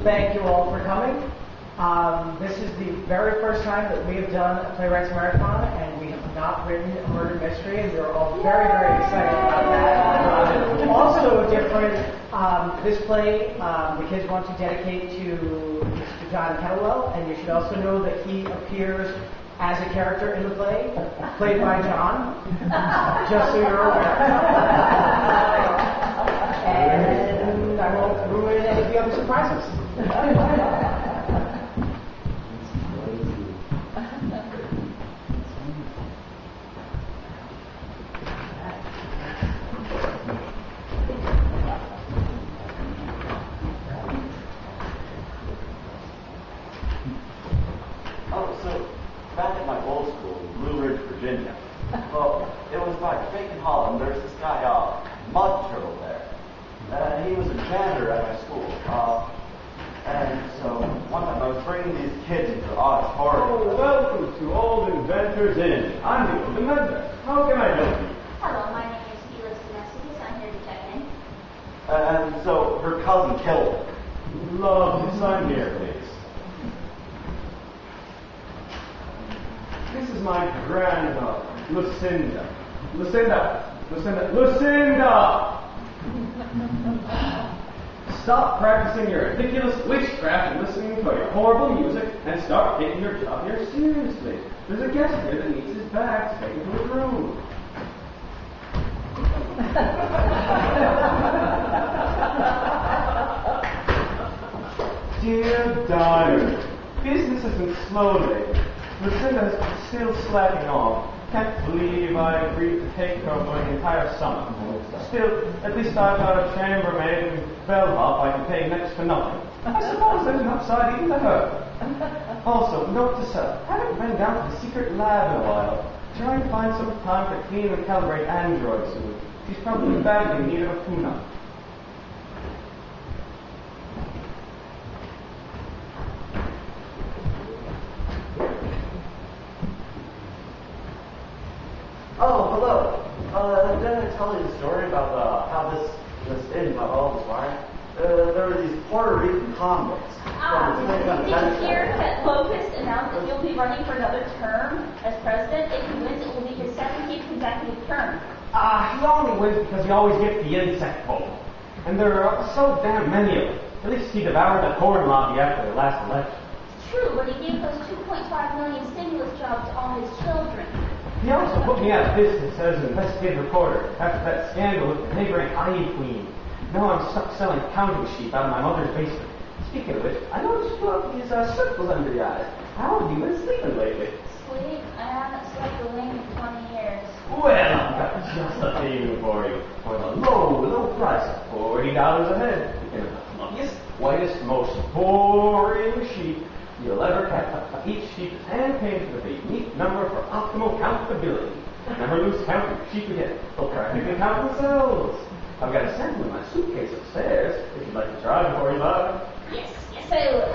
Thank you all for coming. This is the very first time that we have done a Playwrights Marathon, and we have not written a murder mystery, and we're all very, very excited about that. Also different, this play, the kids want to dedicate to Mr. John Kettlewell, and you should also know that he appears as a character in the play, played by John, just so you're aware. And I won't ruin any of the other surprises. Back at my old school in Blue Ridge, Virginia, well, it was by Bacon Holland. There's this guy, Mud Turtle there. He was a janitor at my school. And so one time I was bringing these kids into the auditorium. Oh, welcome to Old Inventors Inn. I'm the Old Inventor. How can I help you? Hello, my name is Felix. I'm here to check in. And so her cousin killed her. Love to sign here, please. This is my granddaughter, Lucinda. Lucinda! Stop practicing your ridiculous witchcraft and listening to your horrible music and start taking your job here seriously. There's a guest here that needs his bag to take into his room. Dear diary, business has been slow today. Lucinda is still slacking off. Can't believe I agreed to take her for the entire summer. Still, at least I've got a chambermaid and bellhop I can pay next to nothing. I suppose there's an upside even to her. Also, note to self, haven't been down to the secret lab in a while. Try and find some time to clean and calibrate androids soon. She's probably badly in need of a tune-up. Oh, hello. Didn't I tell you the story about how this inn got all this fire? There were these Puerto Rican convicts. Did you hear that Locust announced that he'll be running for another term as president? If he wins, it will be his 17th consecutive term. He only wins because he always gets the insect vote. And there are so damn many of them. At least he devoured the corn lobby after the last election. It's true, but he gave those 2.5 million stimulus jobs to all his children. He also put me out of business as an investigative reporter after that scandal with the neighboring Ivy Queen. Now I'm stuck selling counting sheep out of my mother's basement. Speaking of which, I noticed you have these circles under your eyes. How have you been sleeping lately? Sleep? I haven't slept a wink in 20 years. Well, I've got just the thing for you. For the low price of $40 a head. You can have the fluffiest, whitest, most boring sheep you'll ever catch. Each sheep is hand-painted with a unique number for optimal countability. Never lose count of sheep again. They'll practically count themselves. I've got a sample in my suitcase upstairs, if you'd like to try before you buy. Yes, I will.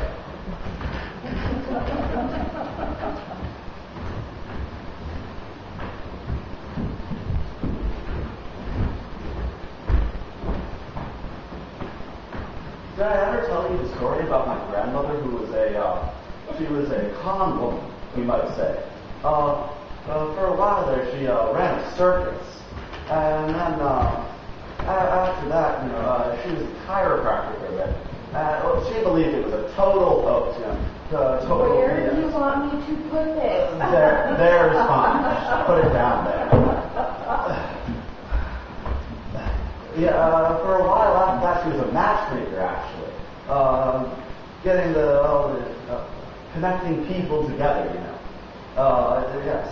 Did I ever tell you the story about my grandmother who was she was a con woman, we might say. For a while there, she ran a circus. And then after that, she was a chiropractor there. She believed it was a total hoax, total. Where do you want me to put this? There's fine. Just put it down there. For a while after that, she was a matchmaker, actually. Getting connecting people together, yes.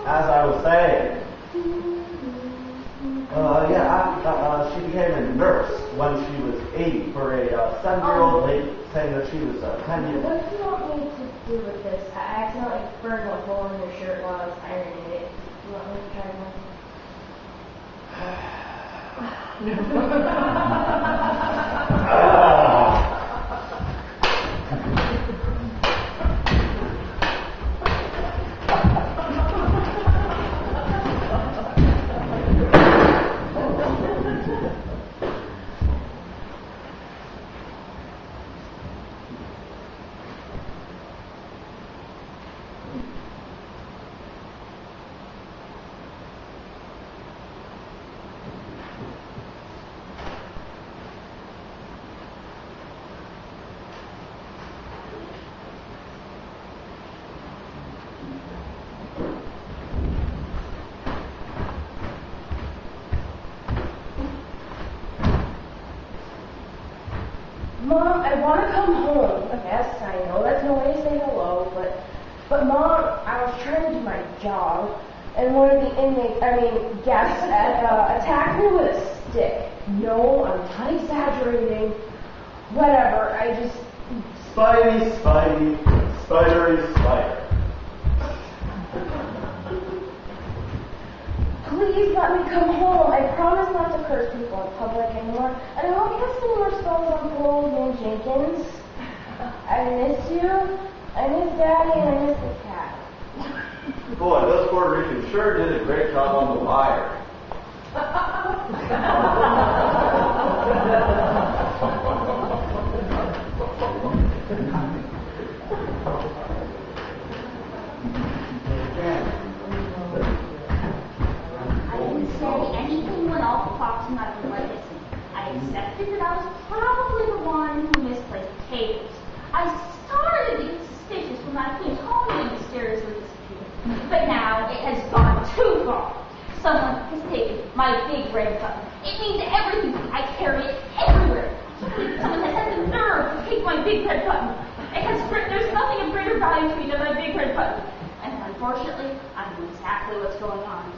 As I was saying, she became a nurse when she was 80 for a 7-year-old lady, saying that she was 10 years old. What do you want me to do with this? I accidentally burned a hole in your shirt while I was ironing it. Do you want me to try Mom, I want to come home. Yes, I know that's no way to say hello, but Mom, I was trying to do my job, and one of the guests attacked me with a stick. No, I'm not exaggerating. Whatever, I just... Spidey, spidery, spider. Please let me come home. I promise not to curse people in public anymore. And I won't cast any more spells on poor old man Jenkins. I miss you. I miss Daddy, and I miss the cat. Boy, those Puerto Ricans sure did a great job on the wire. Anything went off the clock tonight in my missing. I accepted that I was probably the one who misplaced the tables. I started to get suspicious when my queen totally mysteriously disappeared. But now it has gone too far. Someone has taken my big red button. It means everything. I carry it everywhere. Someone has had the nerve to take my big red button. There's nothing of greater value to me than my big red button. And unfortunately, I know exactly what's going on.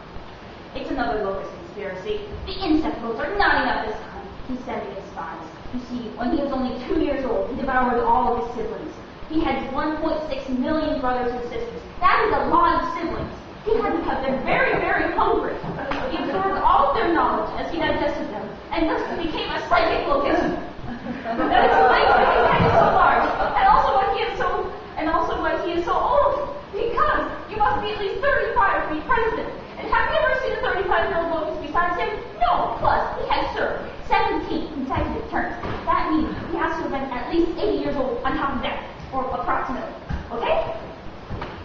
It's another Locust conspiracy. The insect votes are not enough this time. He's sending his spies. You see, when he was only 2 years old, he devoured all of his siblings. He had 1.6 million brothers and sisters. That is a lot of siblings. He had to have them very, very hungry. He absorbed all of their knowledge as he digested them, and thus became a psychic locust. That explains why his head is so large, and also why he is so old. Because you must be at least 35 to be president. And have you ever seen a 35-year-old locust besides him? No. Plus, he has served 17 consecutive terms. That means he has to have been at least 80 years old on top of that, or approximately. Okay?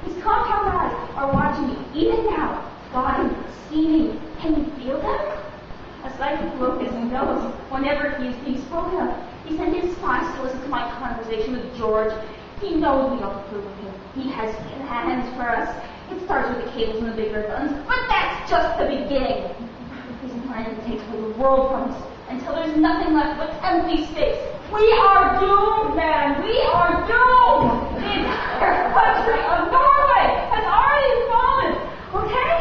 His compound eyes are watching you, even now, plotting, scheming. Can you feel them? A psychic locust knows whenever he is being spoken of. He sent his spies to listen to my conversation with George. He knows we don't approve of him. He has plans for us. It starts with the cables and the big red buttons, but that's just the beginning. He's planning to take away the world from us until there's nothing left but empty space. We are doomed, man. We are doomed. The entire country of Norway has already fallen. Okay?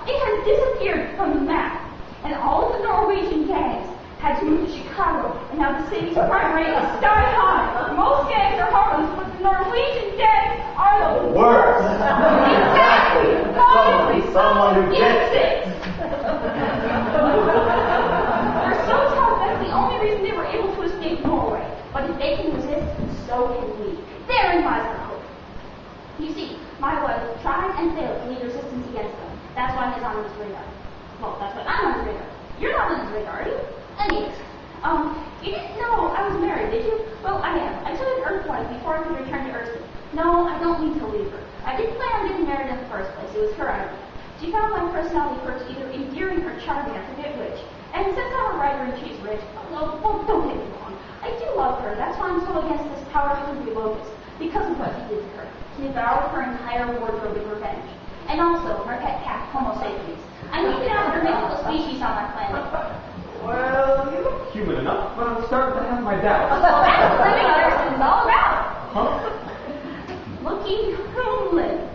It has disappeared from the map, and all of the Norwegian gangs had to move to Chicago, and now the city's crime rate is sky high. Most gangs are harmless, but the Norwegian gangs are the Worse. Exactly. Someone who gets it. They're so tough, that's the only reason they were able to escape Norway. But if they can resist, so can we. Therein lies the hope. You see, my wife tried and failed to lead resistance against them. That's why he's on his radar. Well, that's why I'm on his radar. You're not on his radar, are you? Anyways, you didn't know I was married, did you? Well, I am. I took an Earthwife before I could return to Earth. No, I don't mean to leave her. I didn't plan on getting married in the first place. It was her idea. She found my personality first either endearing or charming, I forget which. And since I'm a writer and she's rich, well, don't get me wrong. I do love her. That's why I'm so against this power-hungry locust. Because of what he did to her. He devoured her entire wardrobe in revenge. And also, her pet cat, Homo sapiens. I named it after a mythical species on my planet. Well, you look human enough, but I'm starting to have my doubts. Well, that's what living on Earth is all about. Huh? Looking human.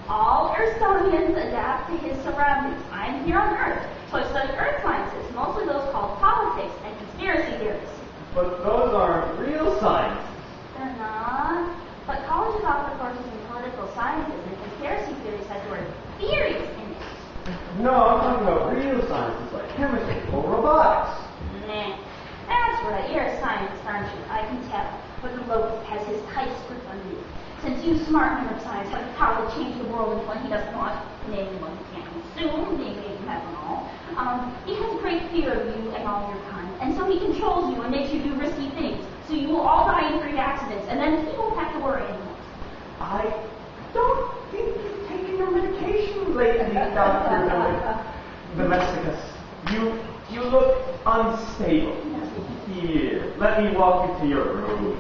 All Earthsonians adapt to his surroundings. I'm here on Earth, so I study Earth sciences, mostly those called politics and conspiracy theories. But those aren't real sciences. They're not. But colleges offer courses in political sciences, and conspiracy theories has the word theories in it. No, I'm talking about real sciences like chemistry or robotics. Nah. That's right, you're a scientist, aren't you? I can tell. But the Locust has his tight grip on you. Since you smart men of science have the power to change the world into one he doesn't want, namely one he can't consume, namely methanol, he has great fear of you and all your kind. And so he controls you and makes you do risky things. So you will all die in freak accidents, and then he won't have to worry anymore. I don't think you've taken your medication lately, Dr. Domesticus. You look unstable. Here, let me walk you to your room.